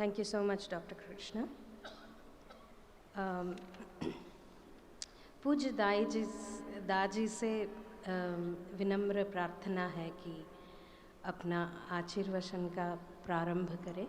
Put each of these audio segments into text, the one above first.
Thank you so much, Dr. Krishna. पूज्य दाजी से विनम्र प्रार्थना है कि अपना आशीर्वचन का प्रारंभ करें।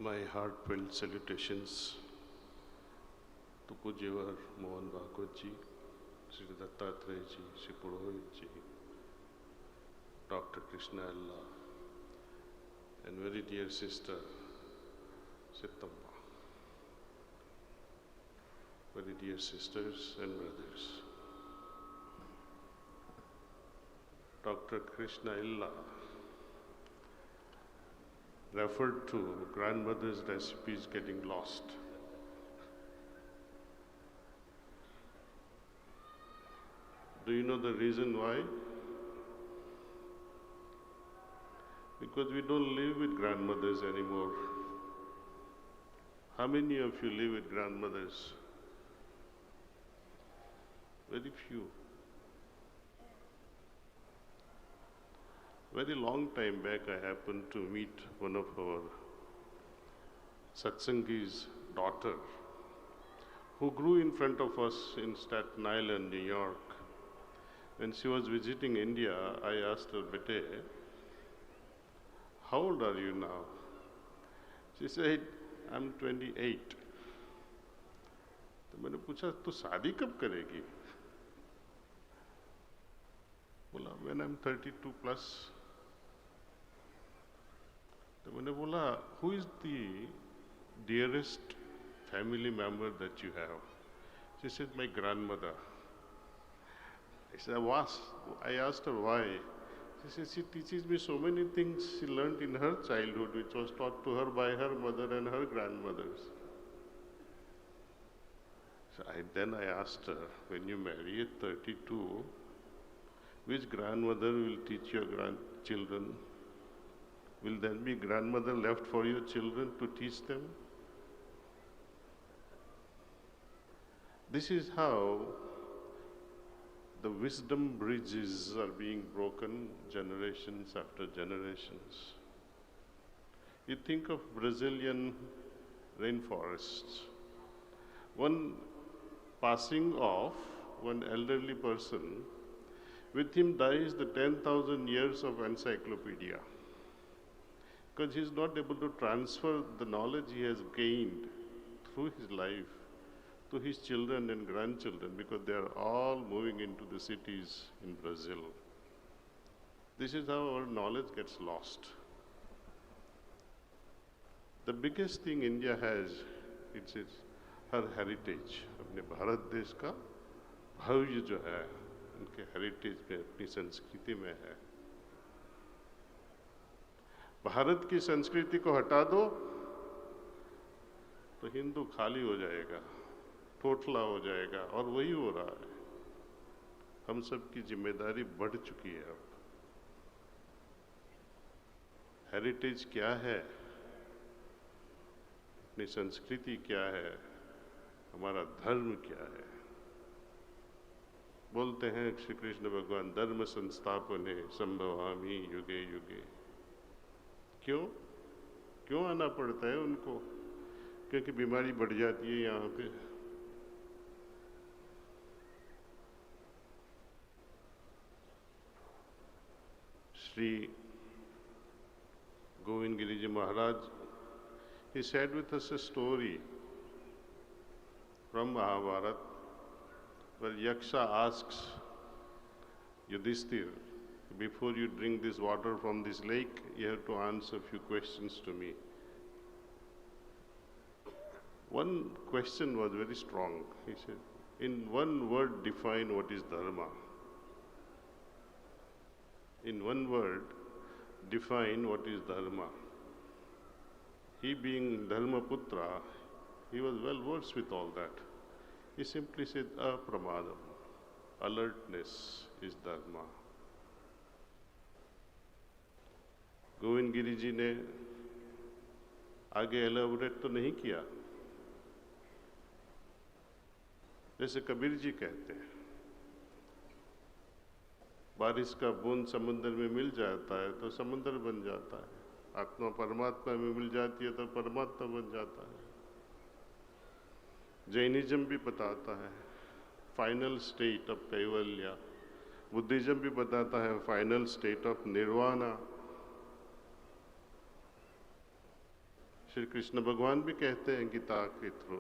My heartfelt salutations to Pujyavar Mohan Bhagwat ji, Sri Dattatreya ji, Sri Purohit ji, Dr. Krishna Allah, and very dear sister Sittamma, very dear sisters and brothers. Dr. Krishna Allah referred to grandmother's recipes getting lost. Do you know the reason why? Because we don't live with grandmothers anymore. How many of you live with grandmothers? Very few. Very long time back, I happened to meet one of our Satsangi's daughter, who grew in front of us in Staten Island, New York. When she was visiting India, I asked her, "Bete, how old are you now?" She said, "I'm 28. तो मैंने पूछा, "तू शादी कब करेगी?" बोला, "When I'm 32 plus." तो मैंने बोला, "Who is the dearest family member that you have?" She said, "My grandmother." I asked her why. She said, "She teaches me so many things she learned in her childhood, which was taught to her by her mother and her grandmothers." Then I asked her, "When you marry at 32, which grandmother will teach your grandchildren? Will there be grandmother left for your children to teach them?" This is how the wisdom bridges are being broken generations after generations. You think of Brazilian rainforests. One passing of one elderly person, with him dies the 10,000 years of encyclopedia. Because he's not able to transfer the knowledge he has gained through his life to his children and grandchildren, because they are all moving into the cities in Brazil. This is how our knowledge gets lost. The biggest thing India has, it's her heritage. अपने भारत देश का भव्य जो है, उनके heritage में, अपनी संस्कृति में है। भारत की संस्कृति को हटा दो तो हिंदू खाली हो जाएगा, ठोठला हो जाएगा, और वही हो रहा है। हम सब की जिम्मेदारी बढ़ चुकी है अब। हेरिटेज क्या है, अपनी संस्कृति क्या है, हमारा धर्म क्या है। बोलते हैं श्री कृष्ण भगवान, धर्म संस्थापने संभवामि युगे युगे। क्यों आना पड़ता है उनको? क्योंकि बीमारी बढ़ जाती है यहाँ पे। Sri Govind Giri Ji Maharaj, he shared with us a story from Mahabharata, where Yaksha asks Yudhishthir, "Before you drink this water from this lake, you have to answer a few questions to me." One question was very strong. He said, "In one word, define what is dharma." In one word, define what is dharma. He being Dharmaputra, he was well versed with all that. He simply said, apramadam. Alertness is dharma. Govind Giri ji ने आगे elaborate तो नहीं किया, जैसे कबीर जी कहते हैं, बारिश का बूंद समुद्र में मिल जाता है तो समुद्र बन जाता है, आत्मा परमात्मा में मिल जाती है तो परमात्मा बन जाता है। जैनिज्म भी बताता है final state of kaivalya, Buddhism भी बताता है final state of nirvana. Shri Krishna भगवान भी कहते हैं गीता के through,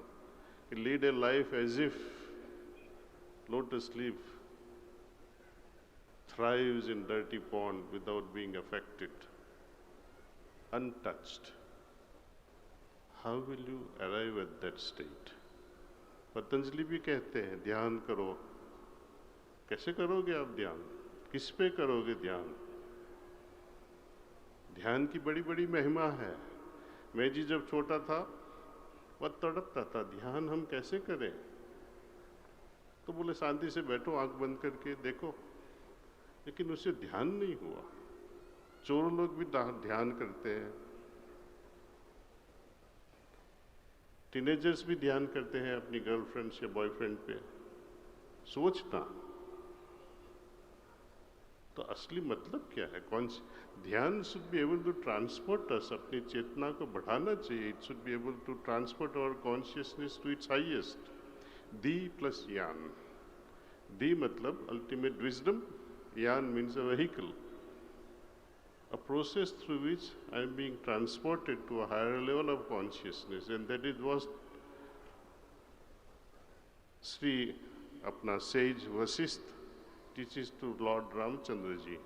lead a life as if lotus leaf thrives in dirty pond without being affected, untouched. How will you arrive at that state? Patanjali भी कहते हैं ध्यान करो। कैसे करोगे आप ध्यान? किस पे करोगे ध्यान? ध्यान की बड़ी बड़ी महिमा है। मैं जी जब छोटा था वह तड़पता था, ध्यान हम कैसे करें? तो बोले शांति से बैठो, आंख बंद करके देखो, लेकिन उससे ध्यान नहीं हुआ। चोर लोग भी ध्यान करते हैं, टीनेजर्स भी ध्यान करते हैं अपनी गर्लफ्रेंड्स या बॉयफ्रेंड पे। सोचना तो असली मतलब क्या है? कौन सी ध्यान should be able to transport us, अपनी चेतना को बढ़ाना चाहिए। It should be able to transport our consciousness to its highest. The plus yan, the मतलब ultimate wisdom, Yan means a vehicle, a process through which I am being transported to a higher level of consciousness, and that is what Sri अपना sage Vasisth teaches to Lord Ramchandra ji.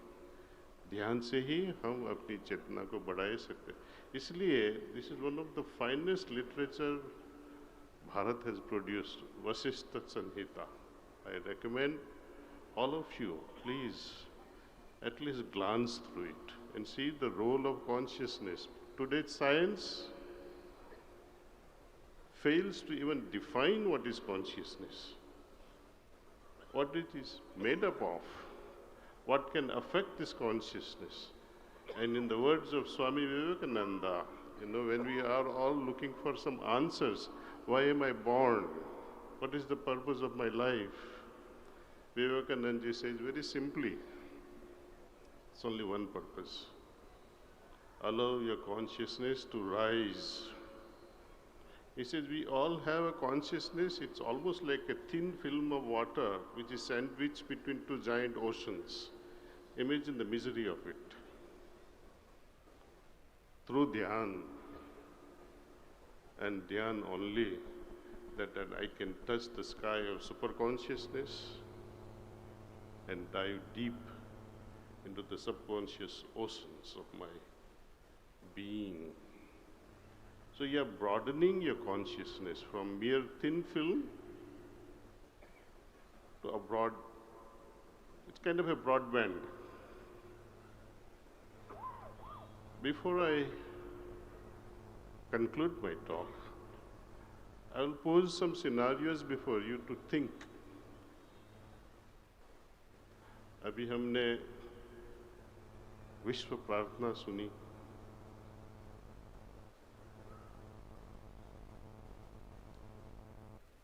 ध्यान से ही हम अपनी चेतना को बढ़ा सकते। इसलिए this is one of the finest literature Bharat has produced, Vasishtha Sanhita. I recommend all of you, please, at least glance through it and see the role of consciousness. Today's science fails to even define what is consciousness, what it is made up of, what can affect this consciousness. And in the words of Swami Vivekananda, when we are all looking for some answers, why am I born? What is the purpose of my life? Vivekananda ji says very simply, it's only one purpose. Allow your consciousness to rise. He says we all have a consciousness. It's almost like a thin film of water which is sandwiched between two giant oceans. Imagine the misery of it. Through dhyan, and dhyan only, that I can touch the sky of superconsciousness and dive deep into the subconscious oceans of my being. So you are broadening your consciousness from mere thin film to a broad, it's kind of a broadband. Before I conclude my talk, I will pose some scenarios before you to think. अभी हमने विश्व प्रार्थना सुनी,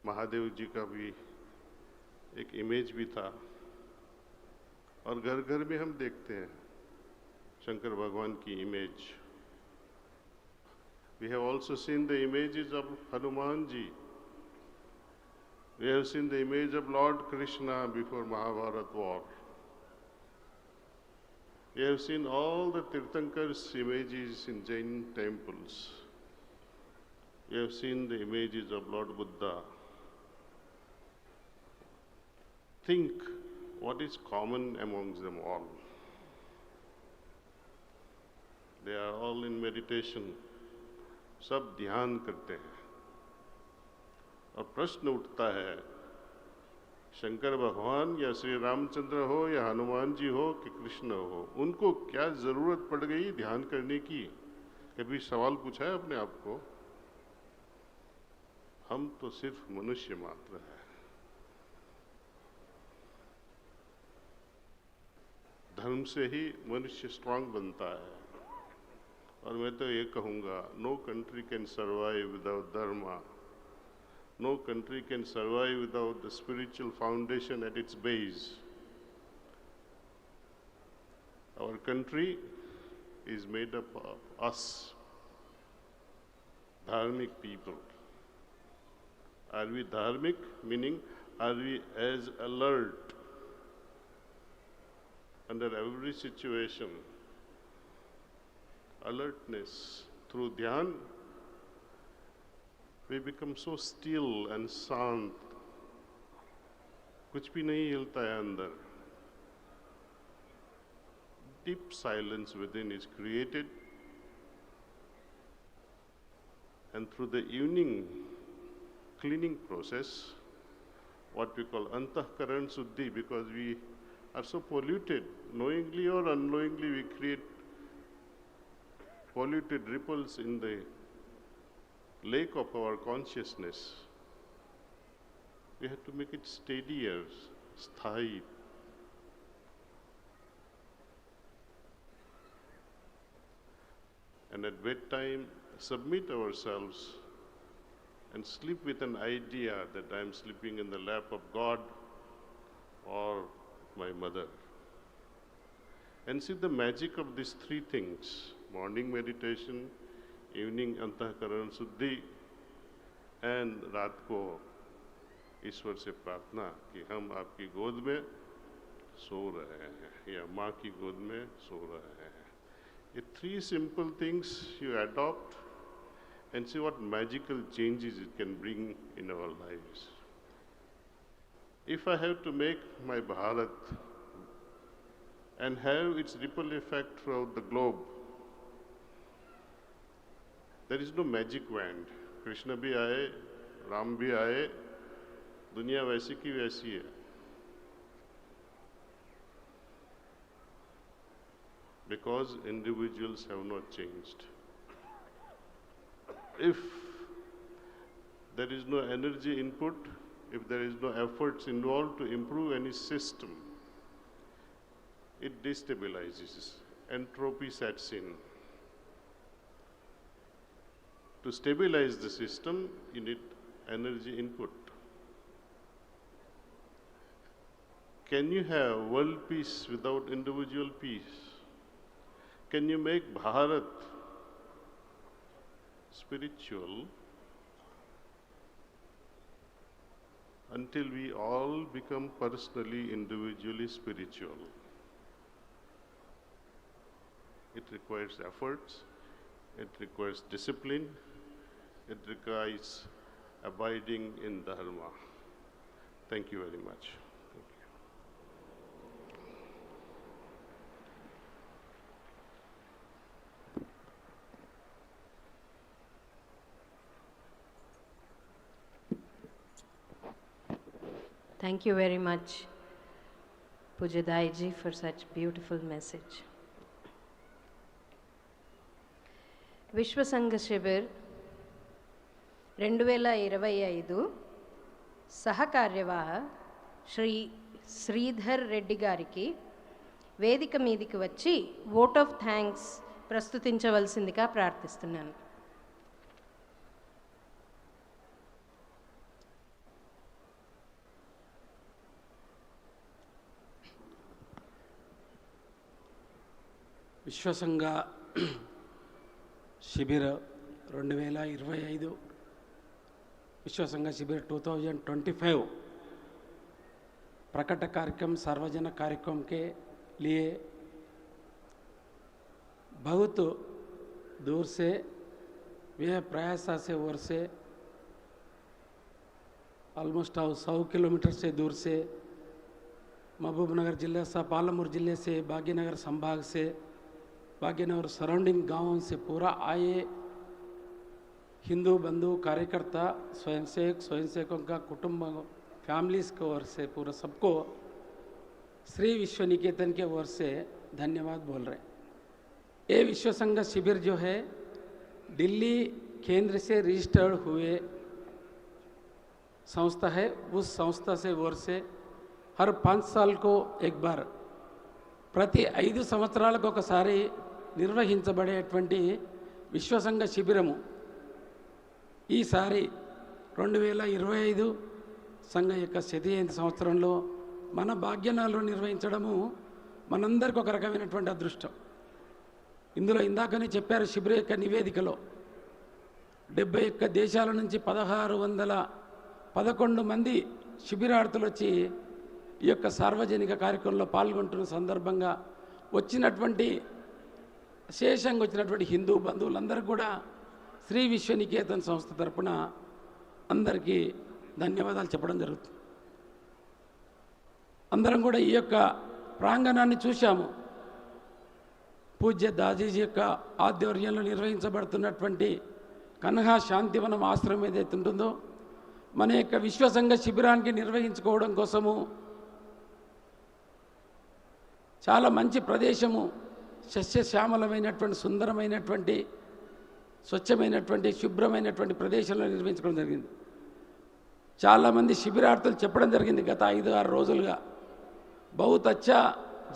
महादेव जी का भी एक image भी था, और घर घर में हम देखते हैं शंकर भगवान की image. We have also seen the images of Hanuman ji. We have seen the image of Lord Krishna before Mahabharat war. We have seen all the Tirthankars' images in Jain temples. We have seen the images of Lord Buddha. Think what is common amongst them all. They are all in meditation. सब ध्यान करते हैं, और प्रश्न उठता है, शंकर भगवान या श्री रामचंद्र हो या हनुमान जी हो कि कृष्ण हो, उनको क्या जरूरत पड़ गई ध्यान करने की? कभी सवाल पूछा है अपने आप को? हम तो सिर्फ मनुष्य मात्र हैं। धर्म से ही मनुष्य स्ट्रांग बनता है। और मैं तो ये कहूँगा, no country can survive without dharma, no country can survive without the spiritual foundation at its base. Our country is made up of us, dharmic people. Are we dharmic? Meaning, are we as alert under every situation? Alertness. Through dhyan, we become so still and शांत, कुछ भी नहीं हिलता है अंदर। Deep silence within is created, and through the evening cleaning process, what we call antahkaran suddhi, because we are so polluted, knowingly or unknowingly we create polluted ripples in the lake of our consciousness. We have to make it steadier, sthayi. And at bedtime, submit ourselves and sleep with an idea that I am sleeping in the lap of God or my mother. And see the magic of these three things: morning meditation, evening antahkaran suddhi, and रात को ईश्वर से प्रार्थना कि हम आपकी गोद में सो रहे हैं या माँ की गोद में सो रहे हैं। The three simple things you adopt and see what magical changes it can bring in our lives. If I have to make my Bharat and have its ripple effect throughout the globe, there is no magic wand. Krishna bhi aaye, Ram bhi aaye, दुनिया वैसी की वैसी है। Because individuals have not changed. If there is no energy input, if there is no efforts involved to improve any system, it destabilizes. Entropy sets in. To stabilize the system, you need energy input. Can you have world peace without individual peace? Can you make Bharat spiritual until we all become personally, individually spiritual? It requires efforts, it requires discipline, it requires abiding in Dharma. Thank you very much. Thank you very much, Pujadai ji, for such beautiful message. విశ్వ సంఘ శిబిర్ 2025 సహకార్యవాహ శ్రీ శ్రీధర్ రెడ్డి గారికి వేదిక మీదికి వచ్చి vote of thanks ప్రస్తుతించవలసిందిగా ప్రార్థిస్తున్నాను. విశ్వసంఘ శిబిర్ 2025 विश्वसंघ शिविर 2025 प्रकट कार्यक्रम सार्वजनिक कार्यक्रम के लिए बहुत दूर से वह प्रयास से ओर से ऑलमोस्ट 100 किलोमीटर से दूर से महबूबनगर जिले से पालमपुर जिले से भाग्यनगर संभाग से भाग्यनगर सराउंडिंग गाँव से पूरा आए हिंदू बंधु कार्यकर्ता स्वयंसेवकों का कुटुंब फैमिलीज़ की ओर से पूरा सबको श्री विश्व निकेतन के ओर से धन्यवाद बोल रहे हैं। ये विश्व संघ शिविर जो है दिल्ली केंद्र से रजिस्टर्ड हुए संस्था है। उस संस्था से ओर से हर 5 साल को एक बार ప్రతి 5 సంవత్సరాలకు ఒకసారి నిర్వహించబడేటువంటి విశ్వసంఘ శిబిరము ఈసారి 2025 సంఘ యొక్క శతజయంతి సంవత్సరంలో మన భాగ్యనగర్లో నిర్వహించడము మనందరికీ ఒక రకమైనటువంటి అదృష్టం. ఇందులో ఇందాకనే చెప్పారు శిబిర యొక్క నివేదికలో 71 దేశాల నుంచి 1611 మంది శిబిరార్థులు వచ్చి ఈ యొక్క సార్వజనిక కార్యక్రమంలో పాల్గొంటున్న సందర్భంగా శేషంగా వచ్చినటువంటి హిందూ బంధువులందరూ కూడా శ్రీ విశ్వనికేతన్ సంస్థ తరపున అందరికీ ధన్యవాదాలు చెప్పడం జరుగుతుంది. అందరం కూడా ఈ యొక్క ప్రాంగణాన్ని చూశాము. పూజ్య దాజీజీ యొక్క ఆధ్వర్యంలో నిర్వహించబడుతున్నటువంటి కన్హా శాంతివనం ఆశ్రమం ఏదైతే ఉంటుందో మన యొక్క విశ్వసంఘ శిబిరానికి నిర్వహించుకోవడం కోసము చాలా మంచి ప్రదేశము, సస్యశ్యామలమైనటువంటి సుందరమైనటువంటి స్వచ్ఛమైనటువంటి శుభ్రమైనటువంటి ప్రదేశంలో నిర్వహించుకోవడం జరిగింది. చాలామంది శిబిరార్థులు చెప్పడం జరిగింది గత 5-6 రోజులుగా, बहुत अच्छा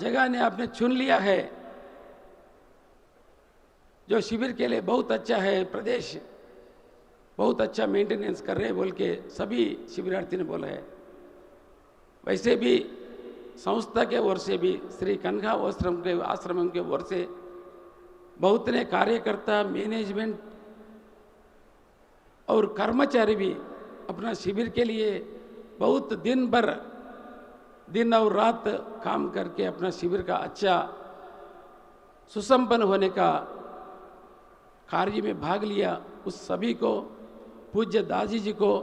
जगह ने आपने चुन लिया है, जो शिविर के लिए बहुत अच्छा है, प्रदेश बहुत अच्छा मेंटेनेंस कर रहे बोल के सभी शिविरार्थी ने बोला है। वैसे भी संस्था के ओर से भी श्री कन्हा आश्रम के ओर से बहुत ने कार्यकर्ता, मैनेजमेंट और कर्मचारी भी अपना शिविर के लिए बहुत दिन और रात काम करके अपना शिविर का अच्छा सुसंपन्न होने का कार्य में भाग लिया। उस सभी को, पूज्य दाजी जी को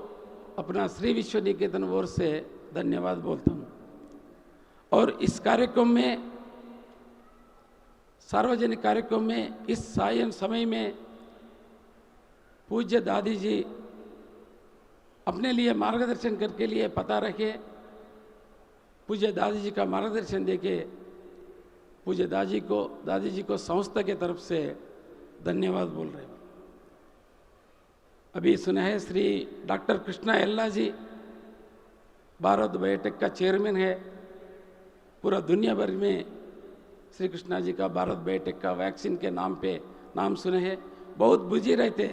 अपना श्री विश्व निकेतन ओर से धन्यवाद बोलता हूँ। और इस कार्यक्रम में, सार्वजनिक कार्यक्रम में, इस सायं समय में पूज्य दादी जी अपने लिए मार्गदर्शन करके लिए पता रखे, पूज्य दादी जी का मार्गदर्शन देके पूज्य दादी जी को संस्था के तरफ से धन्यवाद बोल रहे हैं। अभी सुना है श्री डॉक्टर कृष्णा एल्ला जी भारत बायोटेक का चेयरमैन है। पूरा दुनिया भर में श्री कृष्णा जी का भारत बायोटेक का वैक्सीन के नाम पे नाम सुने हैं। बहुत बिजी रहते,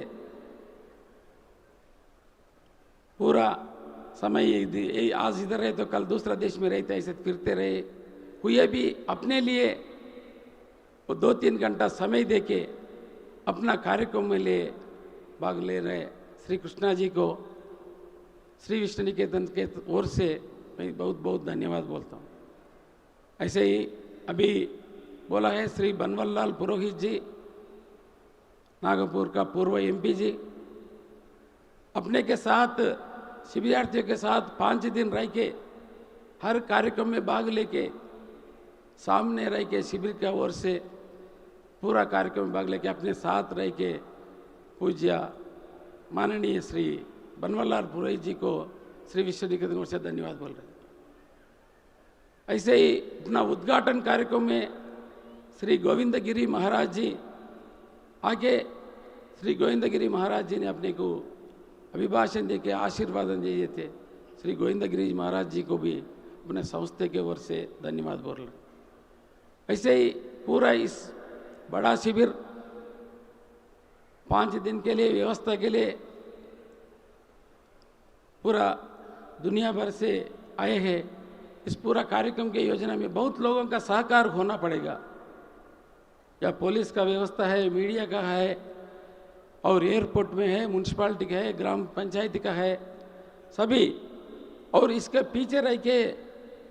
पूरा समय आज इधर रहे तो कल दूसरा देश में रहते, ऐसे फिरते रहे। हुए भी अपने लिए वो 2-3 घंटा समय देके अपना कार्यक्रम में भाग ले रहे श्री कृष्णा जी को श्री विश्व निकेतन के ओर से मैं बहुत बहुत धन्यवाद बोलता हूँ। ऐसे ही अभी बोला है श्री बनवललाल पुरोहित जी, नागपुर का पूर्व MP जी, अपने के साथ शिविरार्थियों के साथ 5 दिन रह के हर कार्यक्रम में भाग लेके सामने रह के शिविर की ओर से पूरा कार्यक्रम में भाग लेके अपने साथ रह के पूज्य माननीय श्री बनवललाल पुरोहित जी को श्री विश्व निकेतन ओर से धन्यवाद बोल रहे हैं। ऐसे ही अपना उद्घाटन कार्यक्रम में श्री गोविंदगिरी महाराज जी आके श्री गोविंदगिरी महाराज जी ने अपने को अभिभाषण देके आशीर्वाद दिए थे। श्री गोविंदगिरी महाराज जी को भी अपने संस्था के ओर से धन्यवाद बोल रहे। ऐसे ही पूरा इस बड़ा शिविर 5 दिन के लिए व्यवस्था के लिए पूरा दुनिया भर से आए हैं। इस पूरा कार्यक्रम के योजना में बहुत लोगों का सहकार होना पड़ेगा। या पुलिस का व्यवस्था है, मीडिया का है, और एयरपोर्ट में है, म्यूनसिपालिटी का है, ग्राम पंचायती का है, सभी। और इसके पीछे रह के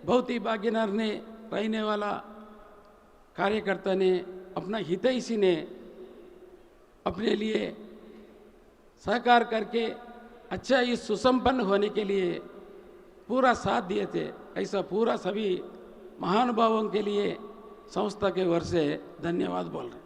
बहुत ही भाग्यनगर ने रहने वाला कार्यकर्ता ने, अपना हितैषी ने अपने लिए सहकार करके अच्छा इस सुसंपन्न होने के लिए पूरा साथ दिए थे। ऐसा पूरा सभी महानुभावों के लिए संस्था के ओर से धन्यवाद बोल रहे हैं।